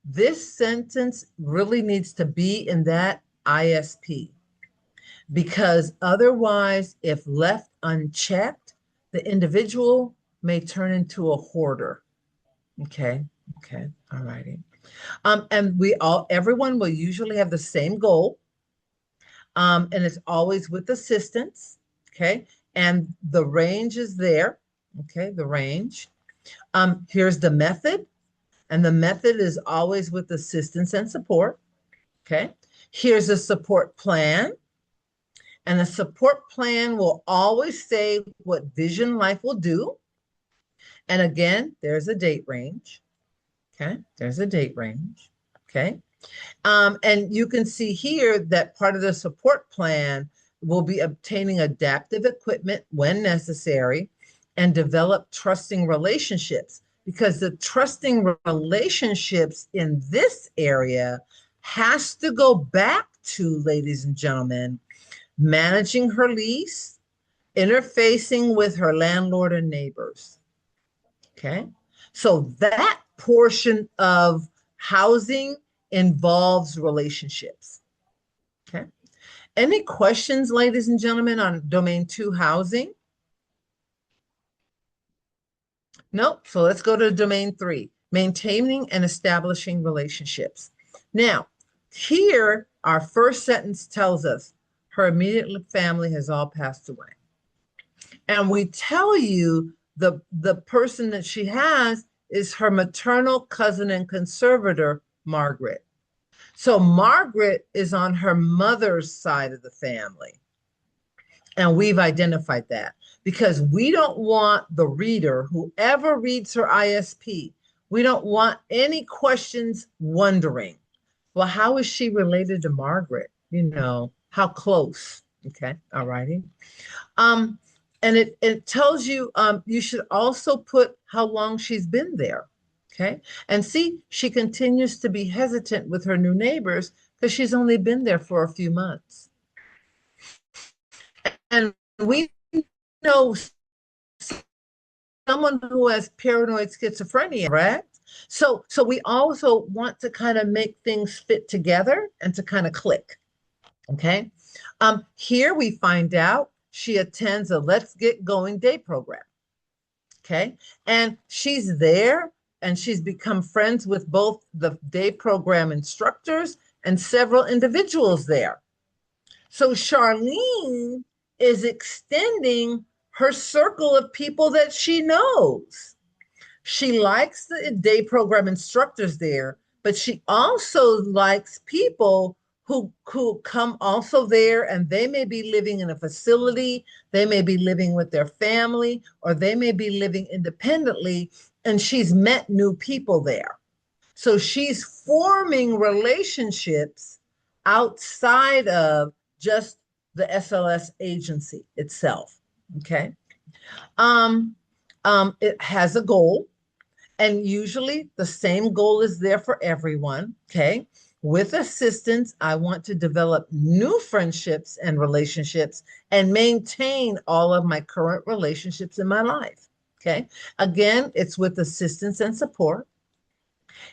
this sentence really needs to be in that ISP. Because otherwise, if left unchecked, the individual may turn into a hoarder. Okay. Okay. All righty. And everyone will usually have the same goal. And it's always with assistance. Okay. And the range is there. Okay. The range. Here's the method. And the method is always with assistance and support. Okay. Here's a support plan. And the support plan will always say what Vision Life will do. And again, there's a date range. Okay. There's a date range. Okay. And you can see here that part of the support plan will be obtaining adaptive equipment when necessary and develop trusting relationships, because the trusting relationships in this area has to go back to, ladies and gentlemen, managing her lease, interfacing with her landlord and neighbors. Okay. So that portion of housing involves relationships. Okay. Any questions, ladies and gentlemen, on domain 2 housing? Nope. So let's go to domain 3, maintaining and establishing relationships. Now, here, our first sentence tells us her immediate family has all passed away. And we tell you the person that she has is her maternal cousin and conservator, Margaret. So Margaret is on her mother's side of the family. And we've identified that because we don't want the reader, whoever reads her ISP, we don't want any questions wondering, well, how is she related to Margaret? You know, how close? Okay, all righty. Um, and it tells you you should also put how long she's been there. Okay. And see, she continues to be hesitant with her new neighbors because she's only been there for a few months. And we know someone who has paranoid schizophrenia, right? So we also want to kind of make things fit together and to kind of click. Okay. Here we find out she attends a Let's Get Going day program. Okay. And she's there and she's become friends with both the day program instructors and several individuals there. So Charlene is extending her circle of people that she knows. She likes the day program instructors there, but she also likes people who come also there, and they may be living in a facility, they may be living with their family, or they may be living independently, and she's met new people there. So she's forming relationships outside of just the SLS agency itself. Okay. It has a goal, and usually the same goal is there for everyone. Okay. With assistance, I want to develop new friendships and relationships and maintain all of my current relationships in my life. Okay. Again, it's with assistance and support.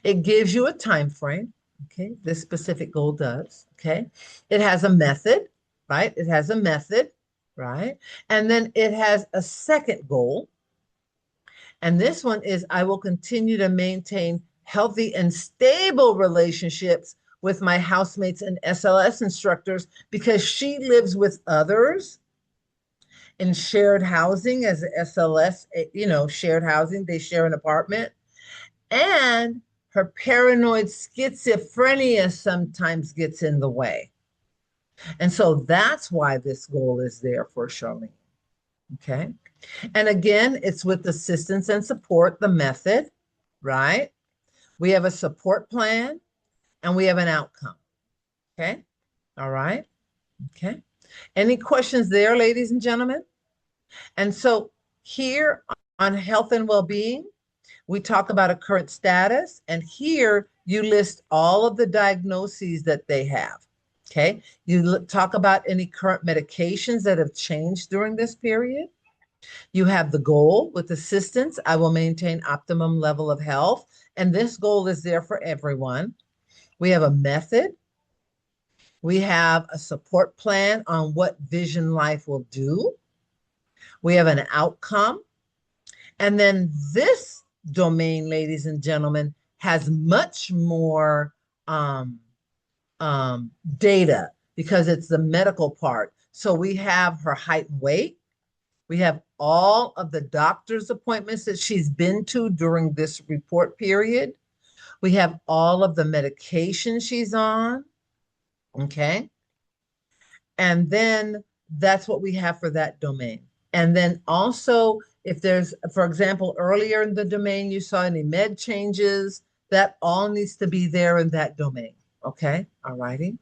It gives you a time frame. Okay. This specific goal does. Okay. It has a method, right? It has a method, right? And then it has a second goal. And this one is I will continue to maintain healthy and stable relationships with my housemates and SLS instructors because she lives with others in shared housing as a SLS, shared housing. They share an apartment. And her paranoid schizophrenia sometimes gets in the way. And so that's why this goal is there for Charlene. Okay. And again, it's with assistance and support, the method, right? We have a support plan and we have an outcome. Okay. All right. Okay. Any questions there, ladies and gentlemen? And so here on health and well-being, we talk about a current status, and here you list all of the diagnoses that they have. Okay. You talk about any current medications that have changed during this period. You have the goal with assistance. I will maintain optimum level of health. And this goal is there for everyone. We have a method. We have a support plan on what Vision Life will do. We have an outcome. And then this domain, ladies and gentlemen, has much more data because it's the medical part. So we have her height and weight. We have all of the doctor's appointments that she's been to during this report period. We have all of the medication she's on. Okay. And then that's what we have for that domain. And then also, if there's, for example, earlier in the domain, you saw any med changes, that all needs to be there in that domain. Okay. All righty.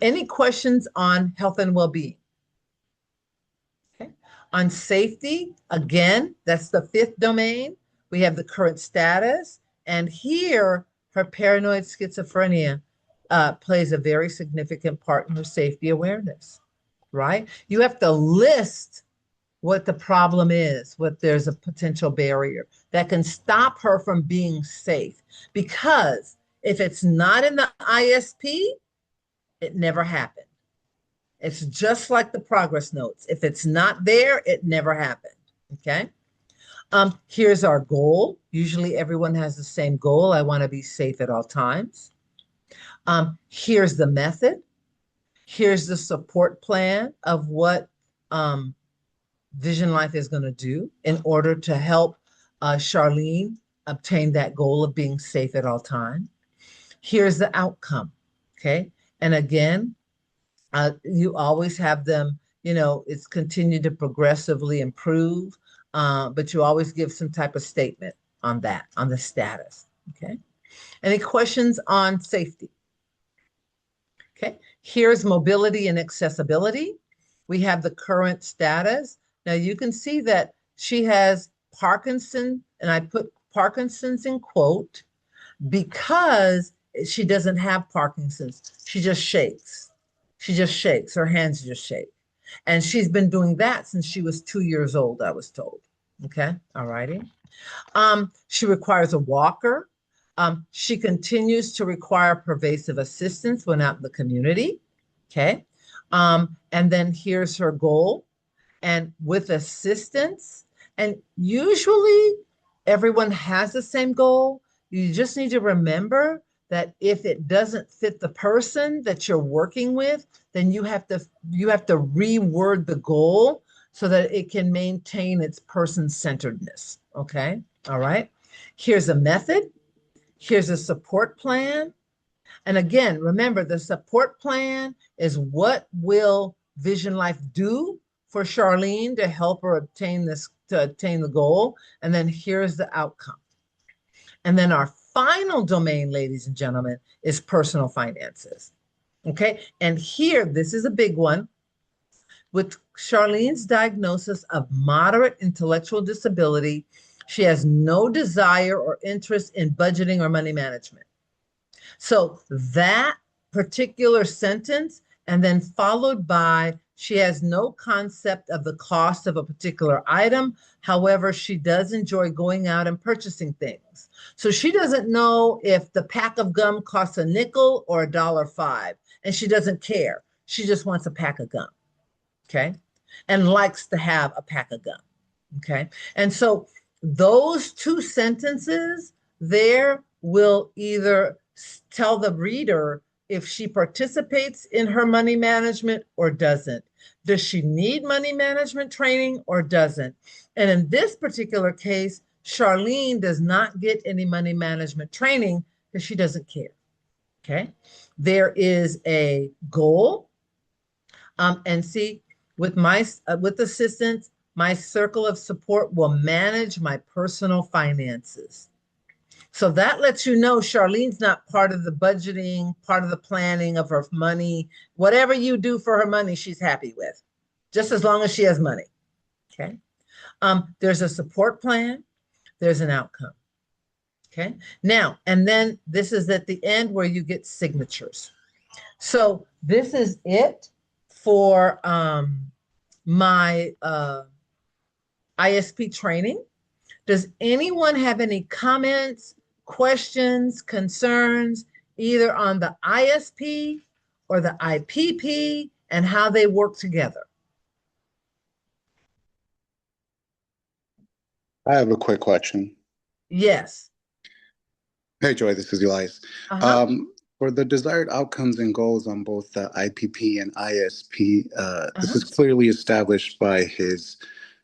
Any questions on health and well-being? Okay. On safety, again, that's the 5th domain. We have the current status. And here, her paranoid schizophrenia. plays a very significant part in her safety awareness, right? You have to list what the problem is, what there's a potential barrier that can stop her from being safe. Because if it's not in the ISP, it never happened. It's just like the progress notes. If it's not there, it never happened. Okay. Here's our goal. Usually everyone has the same goal. I want to be safe at all times. Here's the method. Here's the support plan of what Vision Life is going to do in order to help Charlene obtain that goal of being safe at all times. Here's the outcome. Okay. And again, you always have them, it's continued to progressively improve, but you always give some type of statement on that, on the status. Okay. Any questions on safety? Okay. Here's mobility and accessibility. We have the current status. Now you can see that she has Parkinson, and I put Parkinson's in quote because she doesn't have Parkinson's. She just shakes. She just shakes. Her hands just shake. And she's been doing that since she was 2 years old, I was told. Okay. All righty. She requires a walker. She continues to require pervasive assistance when out in the community. Okay. And then here's her goal. And with assistance, and usually everyone has the same goal. You just need to remember that if it doesn't fit the person that you're working with, then you have to reword the goal so that it can maintain its person-centeredness. Okay. All right. Here's a method. Here's a support plan. And again, remember the support plan is what will Vision Life do for Charlene to help her obtain the goal. And then here's the outcome. And then our final domain, ladies and gentlemen, is personal finances. Okay. And here, this is a big one. With Charlene's diagnosis of moderate intellectual disability, she has no desire or interest in budgeting or money management. So that particular sentence, and then followed by, she has no concept of the cost of a particular item. However, she does enjoy going out and purchasing things. So she doesn't know if the pack of gum costs a nickel or $1.05, and she doesn't care. She just wants a pack of gum. Okay. And likes to have a pack of gum. Okay. And so those two sentences there will either tell the reader if she participates in her money management or doesn't. Does she need money management training or doesn't? And in this particular case, Charlene does not get any money management training because she doesn't care. Okay. There is a goal. And see, with assistance, my circle of support will manage my personal finances. So that lets you know Charlene's not part of the budgeting, part of the planning of her money. Whatever you do for her money, she's happy with, just as long as she has money. Okay. There's a support plan. There's an outcome. Okay. Now, and then this is at the end where you get signatures. So this is it for my ISP training. Does anyone have any comments, questions, concerns, either on the ISP or the IPP and how they work together? I have a quick question. Yes. Hey, Joy, this is Elias. For the desired outcomes and goals on both the IPP and ISP, this is clearly established by his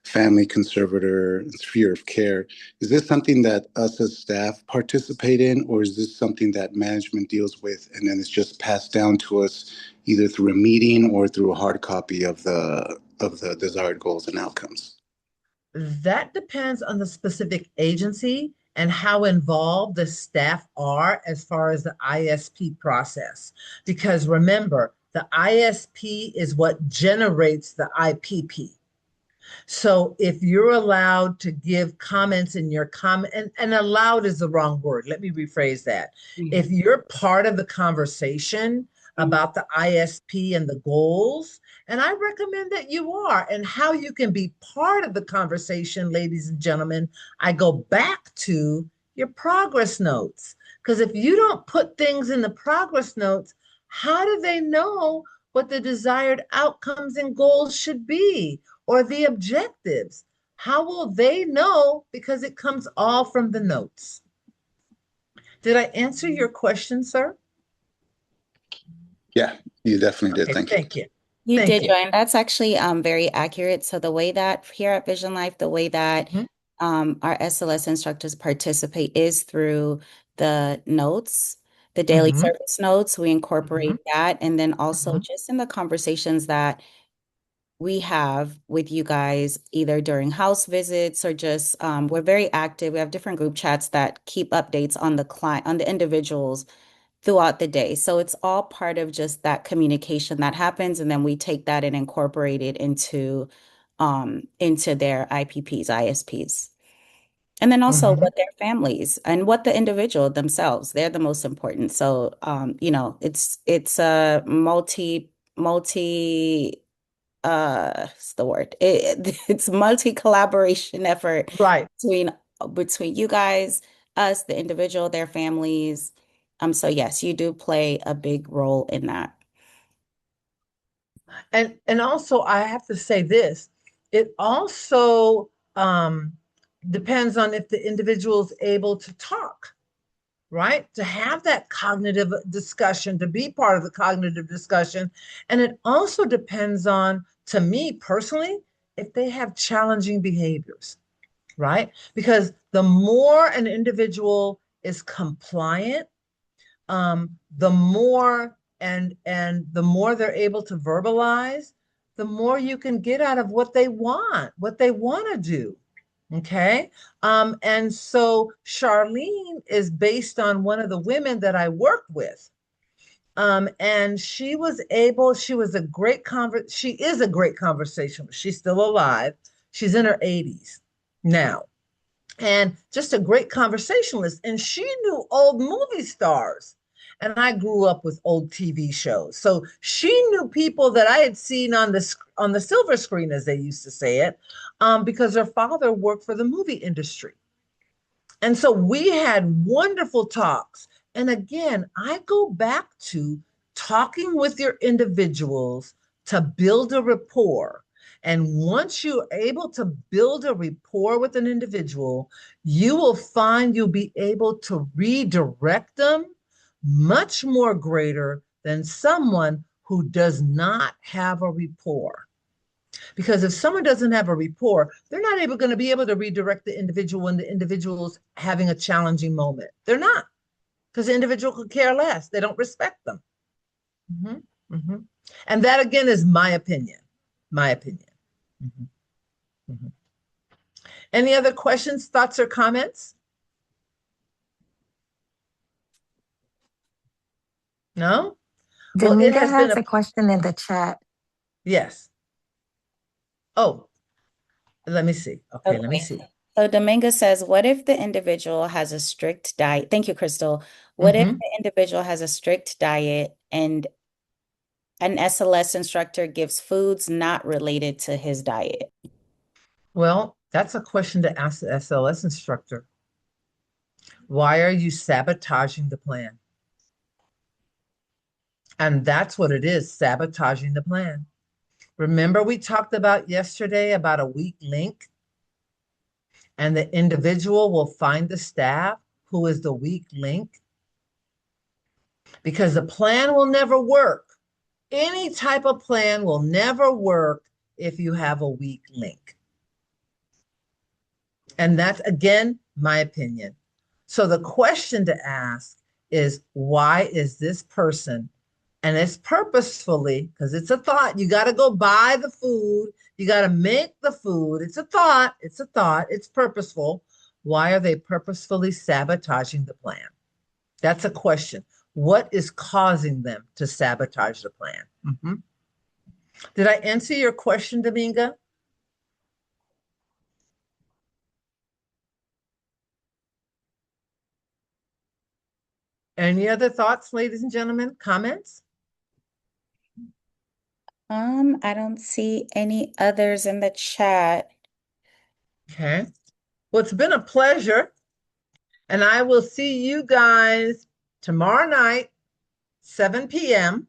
family conservator and sphere of care. Is this something that us as staff participate in, or is this something that management deals with and then it's just passed down to us either through a meeting or through a hard copy of the desired goals and outcomes? That depends on the specific agency and how involved the staff are as far as the ISP process. Because remember, the ISP is what generates the IPP. So if you're allowed to give comments in your comment, and allowed is the wrong word. Let me rephrase that. If you're part of the conversation about the ISP and the goals, and I recommend that you are, and how you can be part of the conversation, ladies and gentlemen, I go back to your progress notes. Because if you don't put things in the progress notes, how do they know what the desired outcomes and goals should be? Or the objectives? How will they know? Because it comes all from the notes. Did I answer your question, sir? Yeah, you definitely did. Okay, Thank you. thank you. You Thank did, you. Joy, and that's actually very accurate. So the way that here at Vision Life, the way that Mhm, our SLS instructors participate is through the notes, the daily mhm, service notes. We incorporate mhm, that, and then also mhm, just in the conversations that we have with you guys, either during house visits or just we're very active. We have different group chats that keep updates on the client, on the individuals throughout the day. So it's all part of just that communication that happens, and then we take that and incorporate it into their IPPs, ISPs. And then also mhm. what their families and what the individual themselves, they're the most important. So it's a multi what's the word? It's multi-collaboration effort Right. between between you guys, us, the individual, their families. So yes, you do play a big role in that. And also I have to say this. It also depends on if the individual is able to talk, right? To have that cognitive discussion, to be part of the cognitive discussion. And it also depends on, to me personally, if they have challenging behaviors, right? Because the more an individual is compliant, the more and the more they're able to verbalize, the more you can get out of what they want to do. Okay. And so Charlene is based on one of the women that I work with. And she was a she is a great conversationalist. She's still alive. She's in her 80s now. And just a great conversationalist. And she knew old movie stars. And I grew up with old TV shows. So she knew people that I had seen on the silver screen, as they used to say it, because her father worked for the movie industry. And so we had wonderful talks. And again, I go back to talking with your individuals to build a rapport. And once you're able to build a rapport with an individual, you will find you'll be able to redirect them much more greater than someone who does not have a rapport. Because if someone doesn't have a rapport, they're not able going to be able to redirect the individual when the individual's having a challenging moment. They're not, because the individual could care less. They don't respect them. Mhm, mhm. And that again is my opinion. My opinion. Mhm, mhm. Any other questions, thoughts, or comments? No? Well, it Dominga has been has a a question in the chat. yes. Oh, let me see. Okay, let me Okay. see. So Dominga says, what if the individual has a strict diet? Thank you, Crystal. What if Mhm. the individual has a strict diet and an SLS instructor gives foods not related to his diet? Well, that's a question to ask the SLS instructor. Why are you sabotaging the plan? And that's what it is, sabotaging the plan. Remember, we talked about yesterday about a weak link, and the individual will find the staff who is the weak link because the plan will never work. Any type of plan will never work if you have a weak link. And that's, again, my opinion. So the question to ask is, why is this person, and it's purposefully, because it's a thought, you got to go buy the food, you got to make the food. It's a thought, it's purposeful. Why are they purposefully sabotaging the plan? That's a question. What is causing them to sabotage the plan? Mhm. Did I answer your question, Dominga? Any other thoughts, ladies and gentlemen? Comments? I don't see any others in the chat. Okay. Well, it's been a pleasure. And I will see you guys tomorrow night, 7 p.m.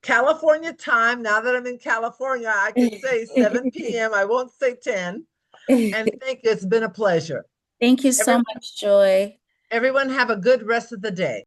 California time. Now that I'm in California, I can say 7 p.m. I won't say 10. And thank you. It's been a pleasure. Thank you so much, Joy. Everyone have a good rest of the day.